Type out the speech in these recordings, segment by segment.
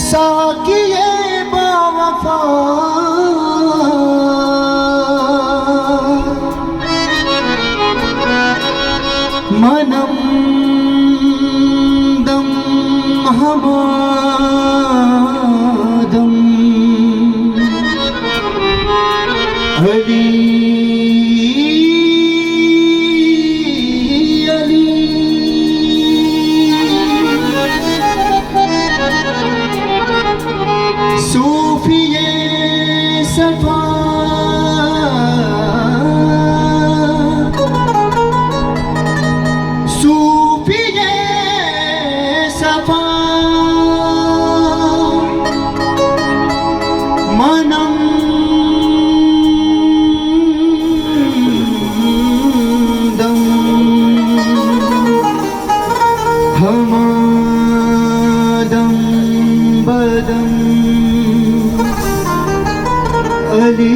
साकिए बावफा मनम दम हमादम अली सूफिए सफा सूफिए सफा मनम दम हमादम बदम अली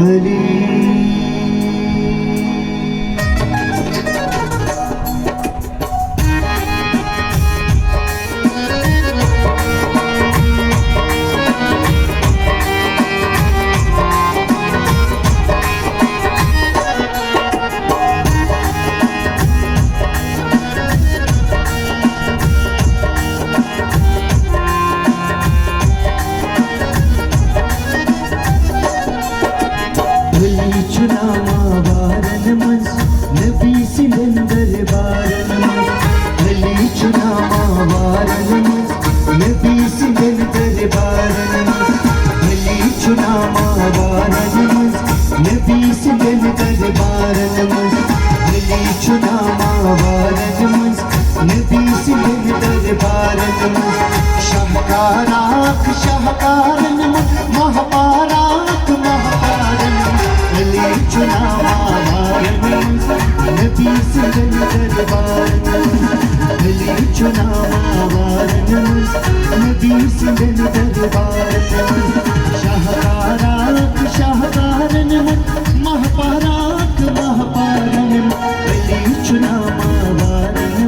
अली चुनावा बारन मज नबी सिंदर बारन मज अली चुनावा बारन मज नबी सिंदर बारन मज अली चुनावा बारन मज नबी सिंदर बारन मज अली चुनावा बारन मज नबी सिंदर बारन मज शाहकाराक शाहकारन मज महापाराक महापारन अली चुनावा बारन नबी सिंदर बारन अली चुनावा बारन नबी सिंदर बारन शाहकाराक शाहकारन महापाराक महापारन अली चुनावा बारन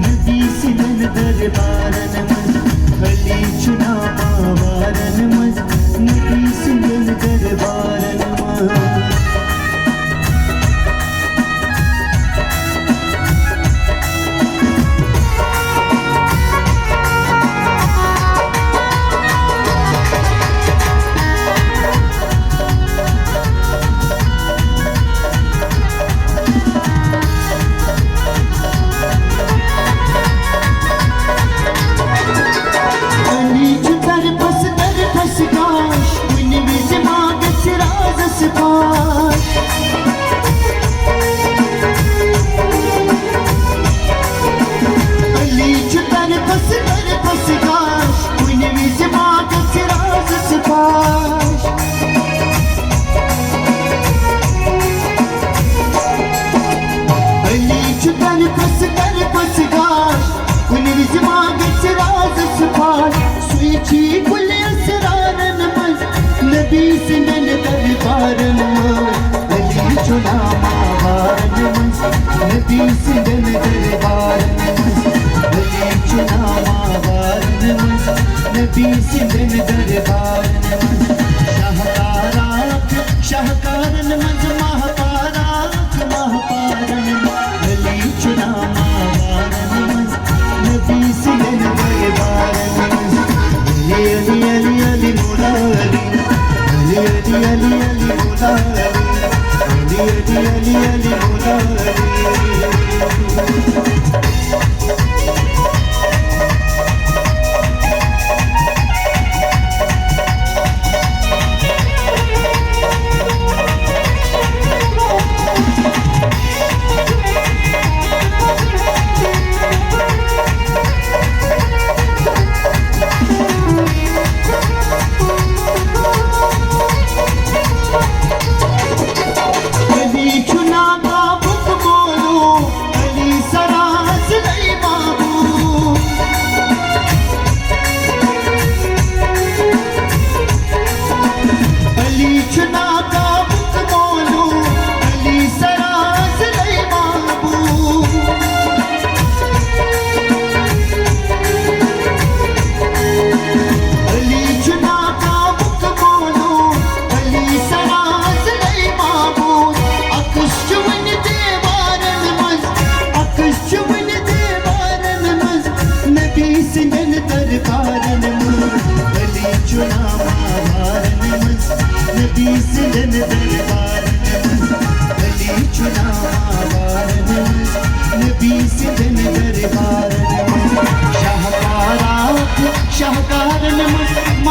नबी सिंदर बारन अली चुनावा बारन नबी सिंदर बारन नबी सिंदर बारन अली चुनावा बारन नबी सिंदर बारन अली चुनावा बारन नबी सिंदर बारन शाहकाराक शाहकारन मज महापाराक महापारन अली चुनावा बारन नबी सिंदर बारन अली अली अली अली मौला अली अली अली अली मौला अली अली अली अली मौला अली चुना का बुक बोलो अली सराज नहीं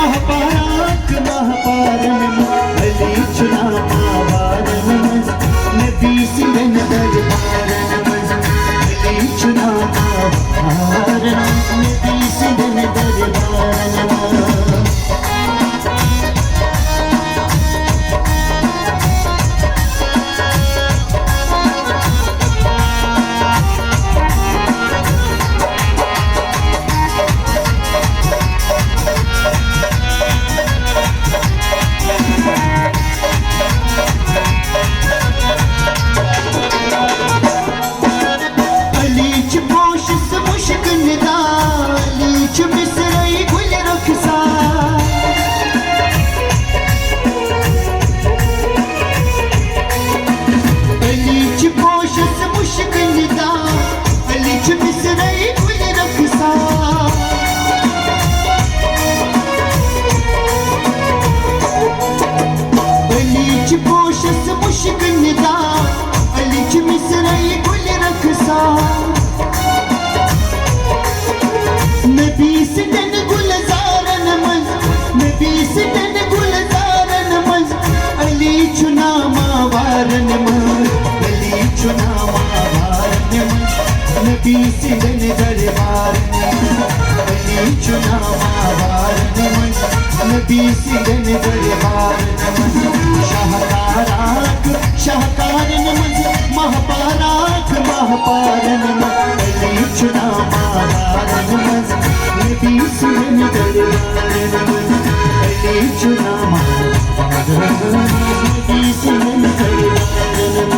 महापाराक महापारन अली चुना मावारन नबी सिंगन दरबारन अली चुना मावारन नबी सिंगन दरबारन नबी सिंगन दरबारन अली चुना मावारन नबी सिंगन दरबारन शाहकाराक शाहकारन महापाराक महापारन अली चुना मावारन नबी सिंगन दरबारन अली चुना मावारन नबी सिंगन दरबारन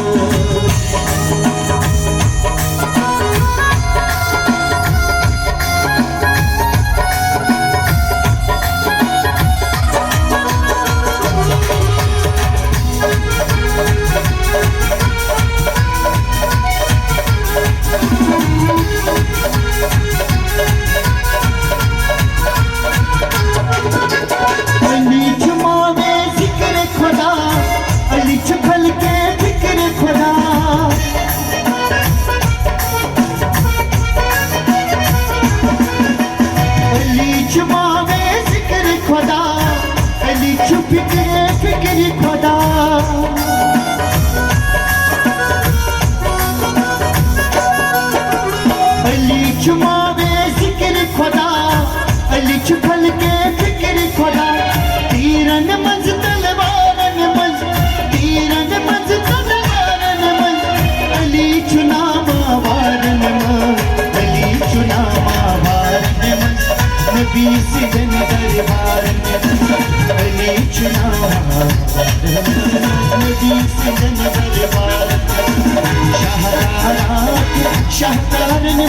नबी सिंगन दरबारन अली चुना नबी सिंगन दरबारन शाहकारन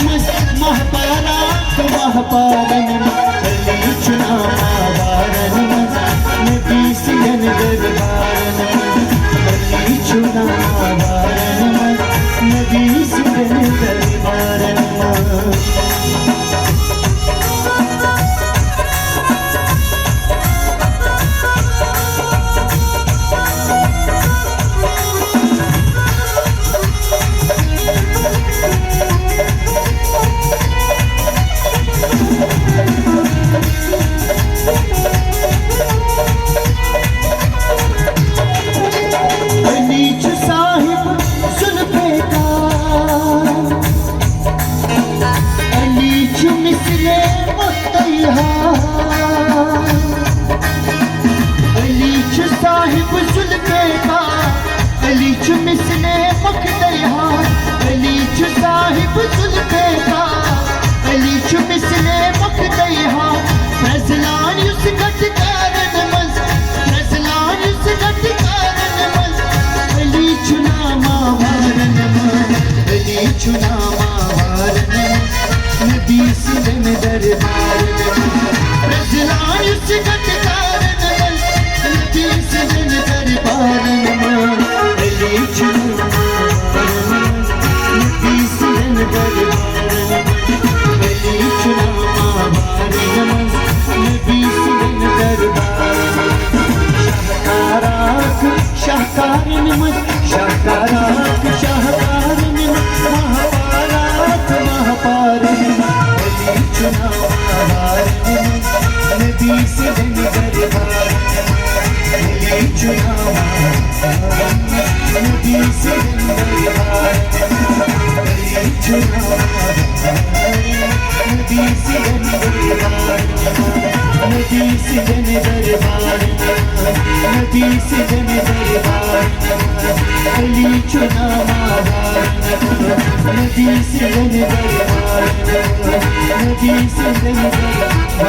महापाराक महापारन अली चुना मावारन नबी सिंगन दरबारन अली चुना मावारन नबी सिंगन दरबारन चुना मावारन नबी सिंगन दरबारन नबी सिंगन दरबारन अली चुना मावारन नबी सिंगन दरबारन अली चुना मावारन नबी सिंगन दरबारन शाहकारन शाहकारन शाहकारन महापाराक महापारन अली चुना मावारन नबी से जन दरबार अली चुनावा नबी से जन दरबार अली चुनावा नबी से जन दरबार नबी से जन दरबार नबी से जन दरबार अली चुनावा नबी से जन दरबार नबी से जन दरबार